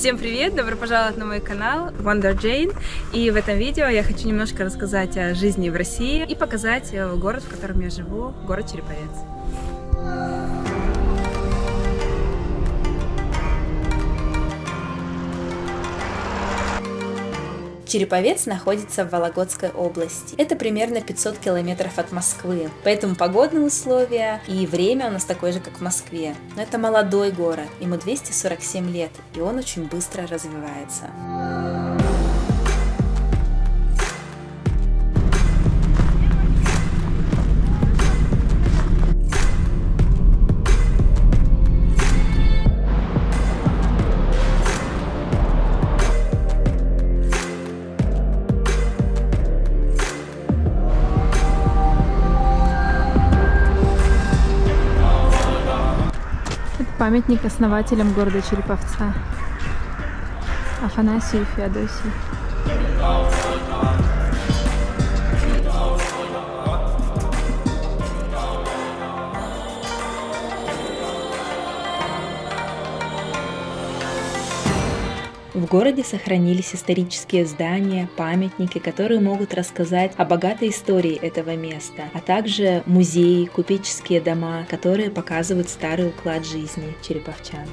Всем привет! Добро пожаловать на мой канал Wonder Jane. И в этом видео я хочу немножко рассказать о жизни в России и показать город, в котором я живу, город Череповец. Череповец находится в Вологодской области. Это примерно 500 километров от Москвы. Поэтому погодные условия и время у нас такое же, как в Москве. Но это молодой город, ему 247 лет, и он очень быстро развивается. Памятник основателям города Череповца Афанасию и Феодосии. В городе сохранились исторические здания, памятники, которые могут рассказать о богатой истории этого места, а также музеи, купеческие дома, которые показывают старый уклад жизни череповчан.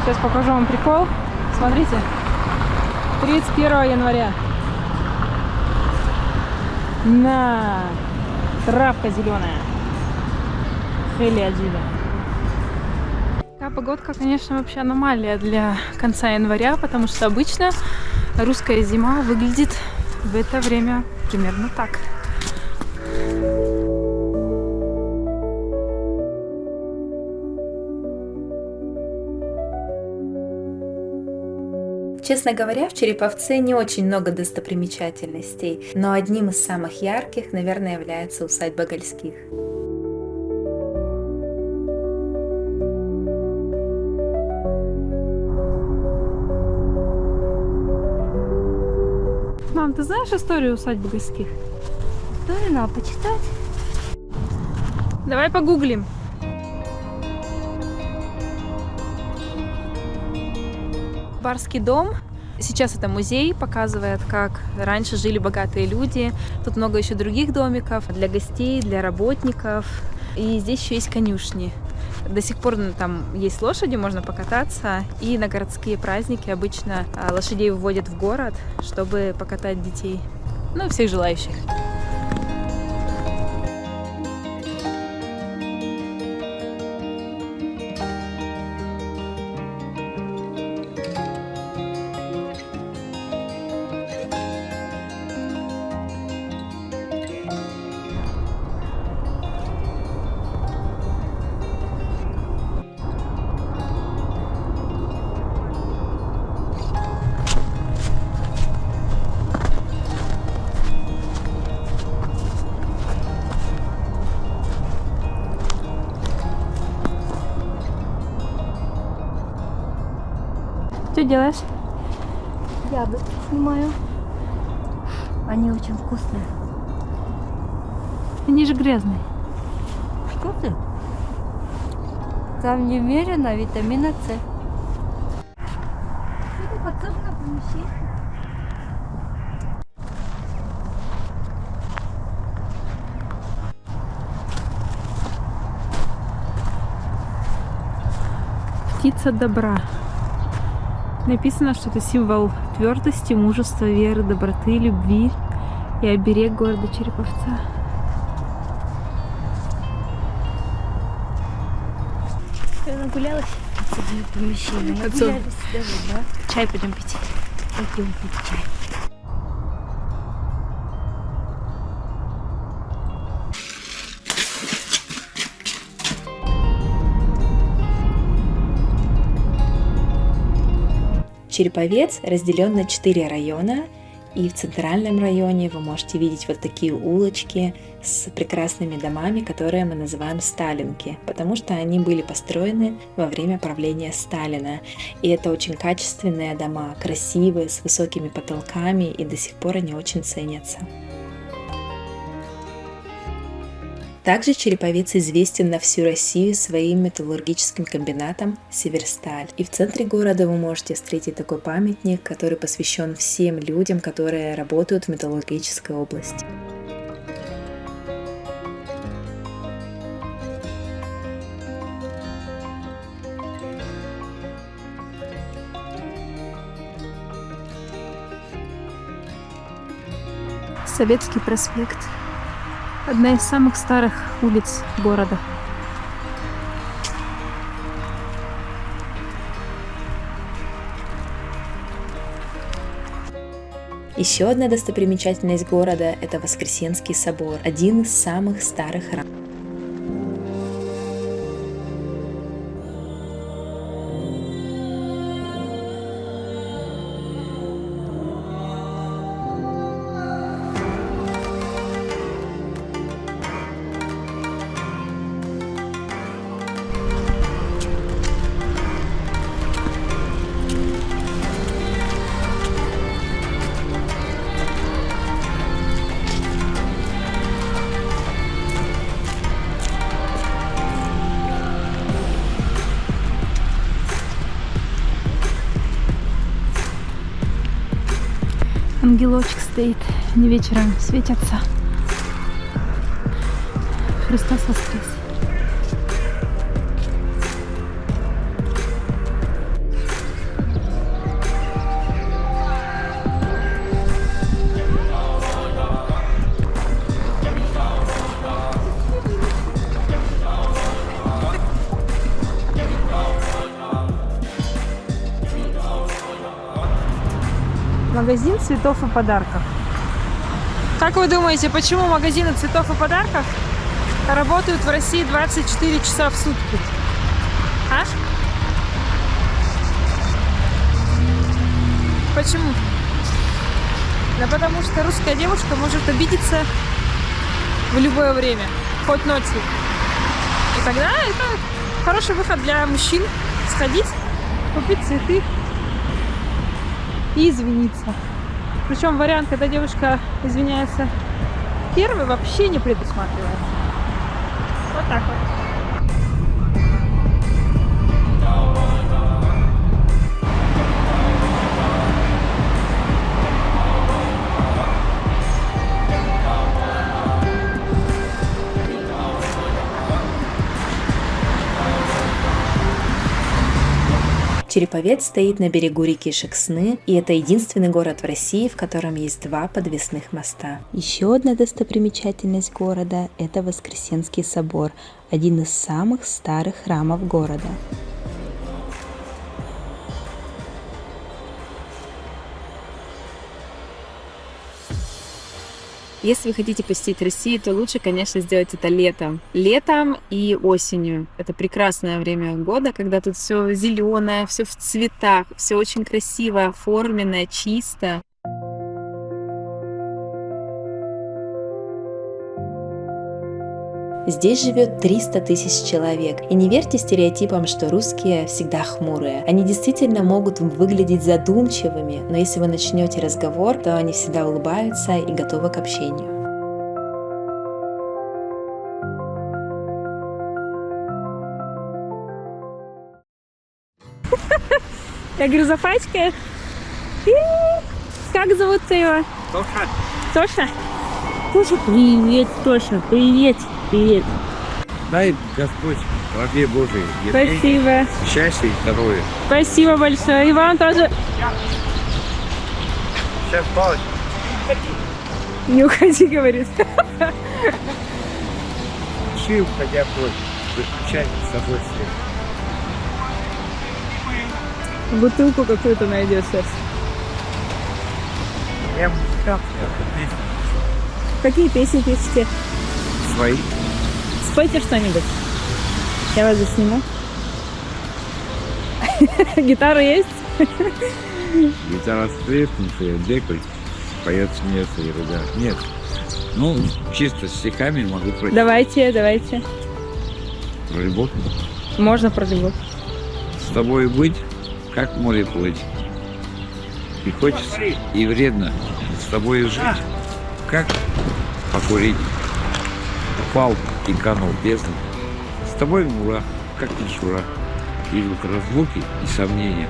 Сейчас покажу вам прикол. Смотрите, 31 января. На травка зеленая. Хели аджиба. Такая погодка, конечно, вообще аномалия для конца января, потому что обычно русская зима выглядит в это время примерно так. Честно говоря, в Череповце не очень много достопримечательностей, но одним из самых ярких, наверное, является усадьба Гольских. Мам, ты знаешь историю усадьбы Гольских? Историю надо почитать. Давай погуглим. Барский дом. Сейчас это музей, показывает, как раньше жили богатые люди. Тут много еще других домиков для гостей, для работников. И здесь еще есть конюшни. До сих пор там есть лошади, можно покататься. И на городские праздники обычно лошадей выводят в город, чтобы покатать детей. Ну, всех желающих. Что делаешь? Яблоки снимаю. Они очень вкусные. Они же грязные. Что ты? Там немерено витамина С. Это подсобное помещение. Птица добра. Написано, что это символ твердости, мужества, веры, доброты, любви и оберег города Череповца. Я нагулялась в подсобное помещение. Нагулялись даже, да? Чай пойдем пить. Пойдем пить чай. Череповец разделен на 4 района, и в центральном районе вы можете видеть вот такие улочки с прекрасными домами, которые мы называем сталинки, потому что они были построены во время правления Сталина. И это очень качественные дома, красивые, с высокими потолками, и до сих пор они очень ценятся. Также Череповец известен на всю Россию своим металлургическим комбинатом «Северсталь». И в центре города вы можете встретить такой памятник, который посвящен всем людям, которые работают в металлургической области. Советский проспект. Одна из самых старых улиц города. Еще одна достопримечательность города – это Воскресенский собор, один из самых старых храмов. Ангелочек стоит, они вечером светятся. Христос воскрес. Магазин цветов и подарков. Как вы думаете, почему магазины цветов и подарков работают в России 24 часа в сутки? А? Почему? Да потому что русская девушка может обидеться в любое время, хоть ночью. И тогда это хороший выход для мужчин сходить, купить цветы и извиниться. Причем вариант, когда девушка извиняется первый, вообще не предусматривается. Вот так вот. Череповец стоит на берегу реки Шексны, и это единственный город в России, в котором есть 2 подвесных моста. Еще одна достопримечательность города – это Воскресенский собор, один из самых старых храмов города. Если вы хотите посетить Россию, то лучше, конечно, сделать это летом. Летом и осенью. Это прекрасное время года, когда тут все зеленое, все в цветах, все очень красиво, оформлено, чисто. Здесь живет 300 тысяч человек. И не верьте стереотипам, что русские всегда хмурые. Они действительно могут выглядеть задумчивыми, но если вы начнете разговор, то они всегда улыбаются и готовы к общению. Я говорю, запачкаешь? Как зовут-то его? Тоша. Тоша? Тоша, привет, Тоша, привет, привет. Дай Господь во главе Божией. Спасибо. Счастья и здоровья. Спасибо большое. И вам тоже. Сейчас палочку. Не уходи, говорит. Души, уходя прочь. Выключай с собой свет. Бутылку какую-то найдешь сейчас. Я музыкант, я песни Какие песни пишете? свои. Спойте что-нибудь. Я вас засниму. Гитара есть? Гитара треснутая, деколь, поет, смеется, ерунда. Нет. Ну, чисто стихами могу прочитать. Давайте. Про любовь. Можно про любовь. С тобой быть, как в море плыть. И хочется, и вредно с тобой жить, как покурить. Упал и канул в бездну. С тобой мура, как мишура. Идут разлуки и сомнения.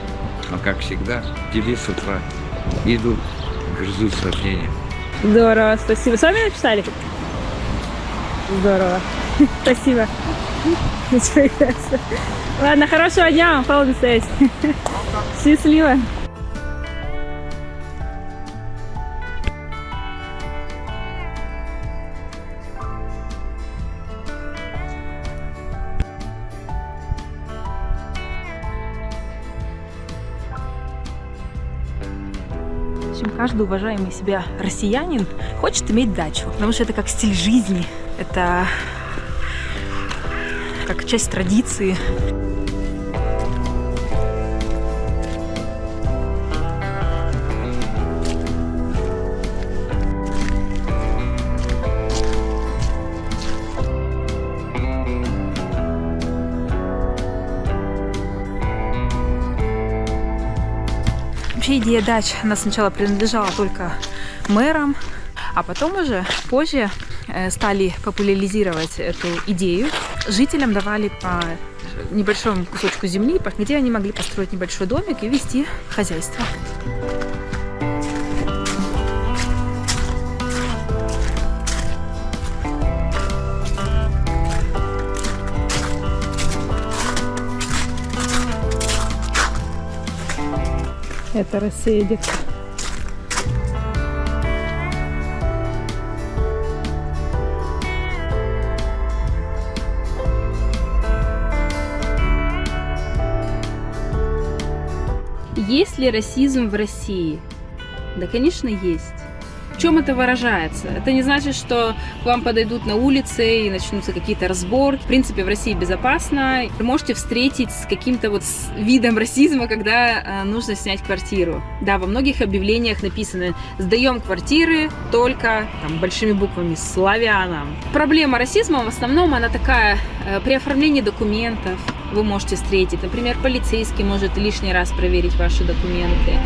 Но, как всегда, тебе с утра идут, грызут сомнения. Здорово, спасибо. Сами написали? Здорово. Спасибо. Прекрасно. Ладно, хорошего дня вам, полный связь. Счастливо. Каждый уважаемый себя россиянин хочет иметь дачу, потому что это как стиль жизни, это как часть традиции. Вообще идея дач, она сначала принадлежала только мэрам, а потом уже позже стали популяризировать эту идею. Жителям давали по небольшому кусочку земли, где они могли построить небольшой домик и вести хозяйство. Это Россия, детка. Есть ли расизм в России? Да, конечно, есть. В чем это выражается? Это не значит, что к вам подойдут на улице и начнутся какие-то разборки. В принципе, в России безопасно. Вы можете встретить с каким-то вот видом расизма, когда нужно снять квартиру. Да, во многих объявлениях написано: сдаем квартиры только там, большими буквами славянам. Проблема расизма в основном она такая: при оформлении документов вы можете встретить. Например, полицейский может лишний раз проверить ваши документы.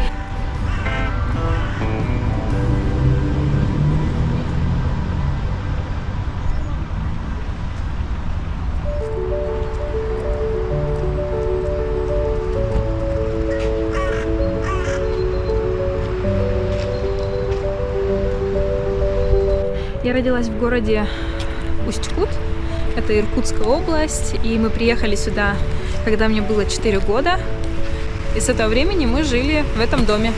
Я родилась в городе Усть-Кут, это Иркутская область, и мы приехали сюда, когда мне было 4 года, и с этого времени мы жили в этом доме.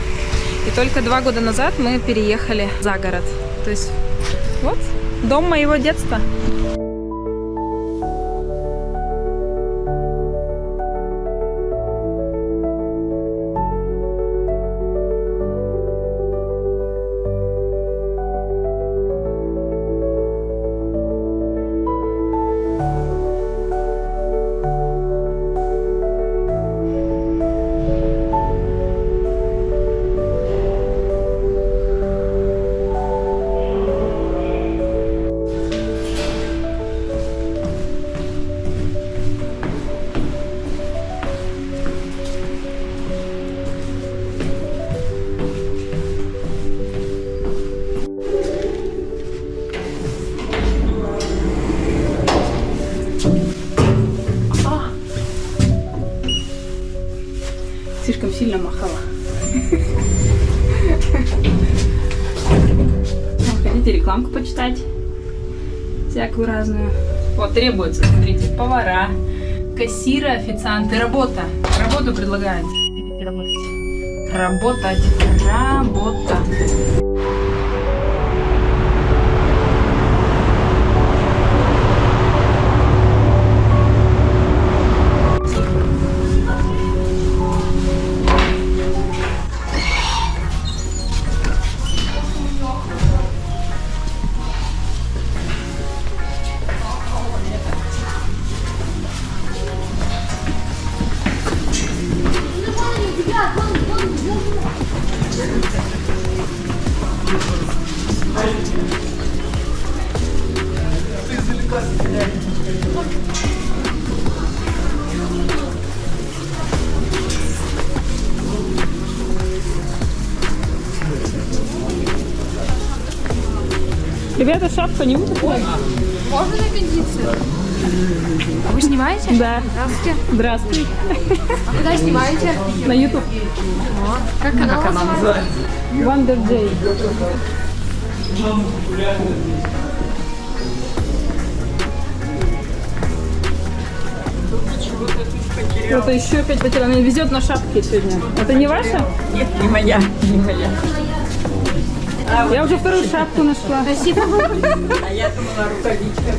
И только 2 года назад мы переехали за город. То есть вот дом моего детства. Слишком сильно махала. Хотите рекламку почитать? Всякую разную. Вот требуется, смотрите, повара, кассиры, официанты, работа. Работу предлагают. Хотите работать? Работа. Ребята, шапка не выпускает? Можно на кондицию? А вы снимаете? Да. Здравствуйте. Здравствуй. А куда снимаете? На YouTube. Как канал называется? Wonder J. Это еще опять потеряно. Она везет на шапке сегодня. Это не ваша? Нет, не моя, не моя. Я уже вторую шапку нашла. Спасибо. А я думала, рукавичка.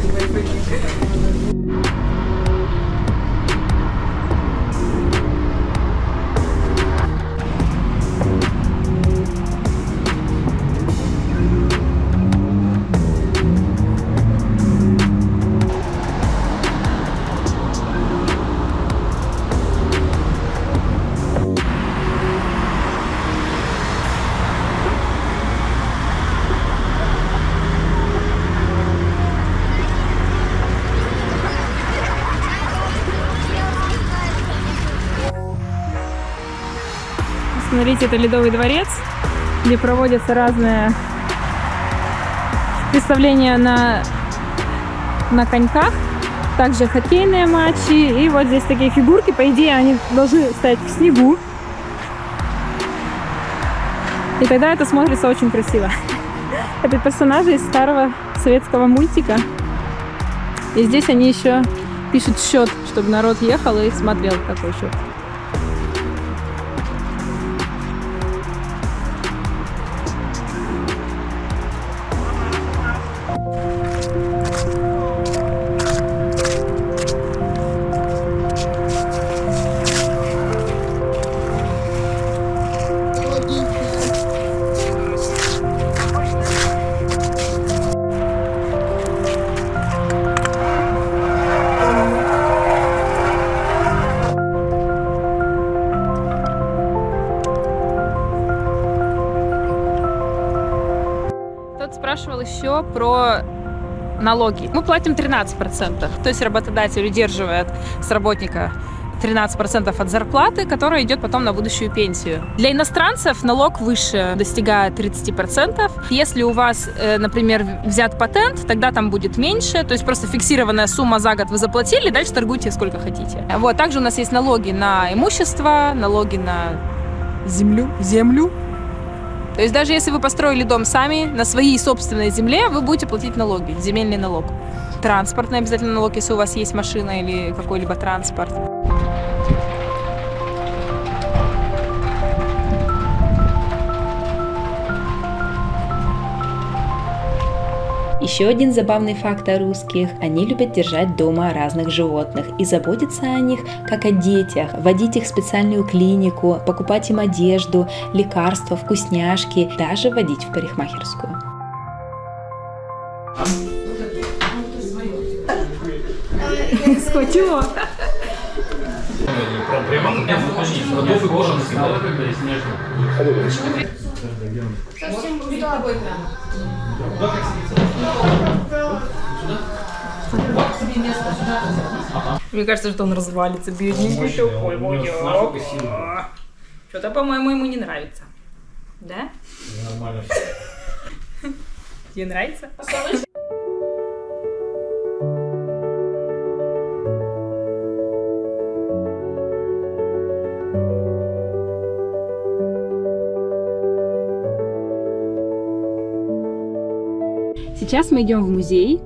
Смотрите, это Ледовый дворец, где проводятся разные представления на коньках, также хоккейные матчи. И вот здесь такие фигурки, по идее, они должны стоять в снегу. И тогда это смотрится очень красиво. Это персонажи из старого советского мультика. И здесь они еще пишут счет, чтобы народ ехал и смотрел, какой счет. Спрашивал еще про налоги. Мы платим 13%, то есть работодатель удерживает с работника 13% от зарплаты, которая идет потом на будущую пенсию. Для иностранцев налог выше, достигает 30%. Если у вас, например, взят патент, тогда там будет меньше, то есть просто фиксированная сумма за год вы заплатили, дальше торгуйте сколько хотите. Вот. Также у нас есть налоги на имущество, налоги на землю. То есть даже если вы построили дом сами, на своей собственной земле, вы будете платить налоги, земельный налог. Транспортный обязательно налог, если у вас есть машина или какой-либо транспорт. Еще один забавный факт о русских – они любят держать дома разных животных и заботиться о них, как о детях, водить их в специальную клинику, покупать им одежду, лекарства, вкусняшки, даже водить в парикмахерскую. Схватила. Мне кажется, что он развалится, бедненький такой. Что-то, по-моему, ему не нравится. Да? Нормально. Тебе нравится? Сейчас мы идем в музей.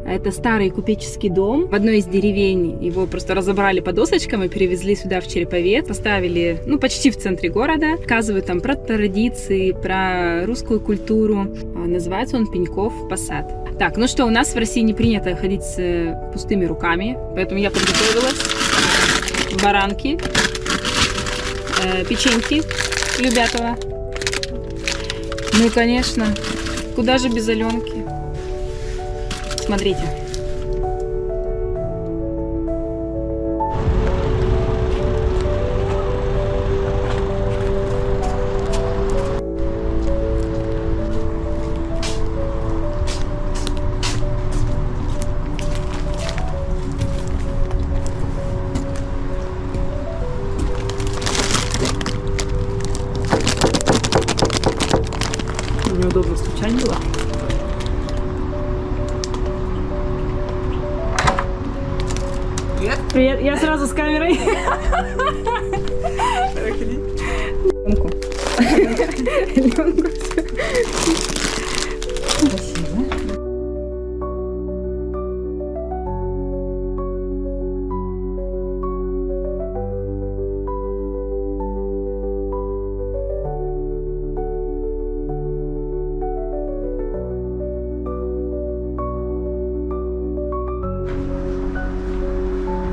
Это старый купеческий дом в одной из деревень. Его просто разобрали по досочкам и перевезли сюда, в Череповец. Поставили, почти в центре города. Рассказывают там про традиции, про русскую культуру. Называется он Пеньков посад. Так, у нас в России не принято ходить с пустыми руками, поэтому я подготовилась. Баранки, печеньки Любятово. Ну и, конечно, куда же без Аленки? Смотрите. Привет. Привет, я сразу с камерой.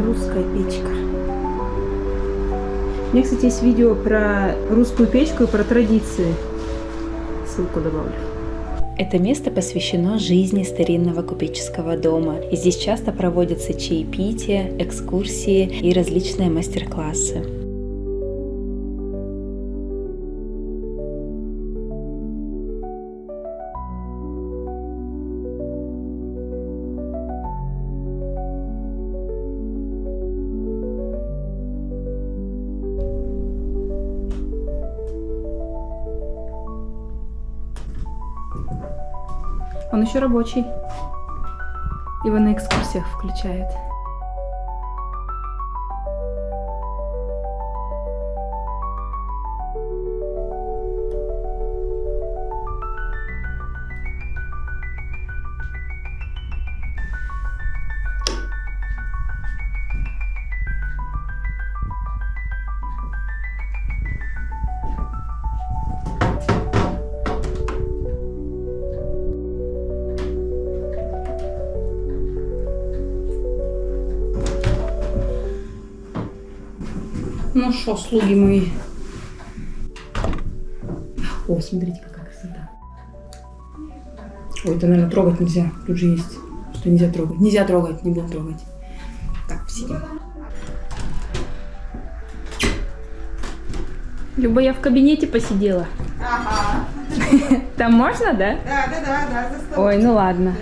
Русская печка. У меня, кстати, есть видео про русскую печку и про традиции. Ссылку добавлю. Это место посвящено жизни старинного купеческого дома, и здесь часто проводятся чаепития, экскурсии и различные мастер-классы. Он еще рабочий. Его на экскурсиях включает. Ну что, слуги мои. О, смотрите, какая красота. Ой, это, наверное, трогать нельзя. Тут же есть, что нельзя трогать. Нельзя трогать, не будем трогать. Так, сидим. Люба, я в кабинете посидела. Ага. Там можно, да? Да, за стол. Ой, ну ладно.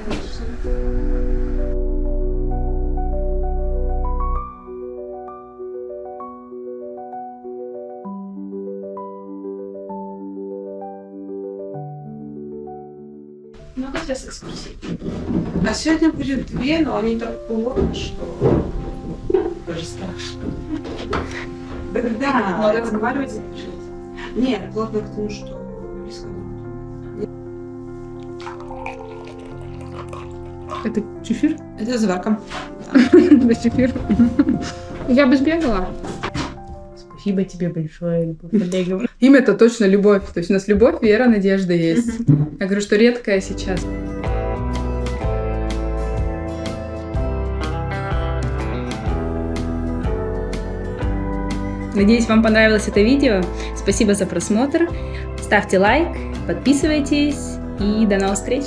Много сейчас экскурсий. А сегодня будет 2, но они так плотно, что даже страшно. Да, но разговаривать не получается. Нет, плотно к тому, что близко. Это чефир? Это заварка. Да, чефир. Я бы сбегала. Спасибо тебе большое, Любовь. Имя-то точно любовь. То есть у нас любовь, вера, надежда есть. Я говорю, что редкая сейчас. Надеюсь, вам понравилось это видео. Спасибо за просмотр. Ставьте лайк, подписывайтесь и до новых встреч!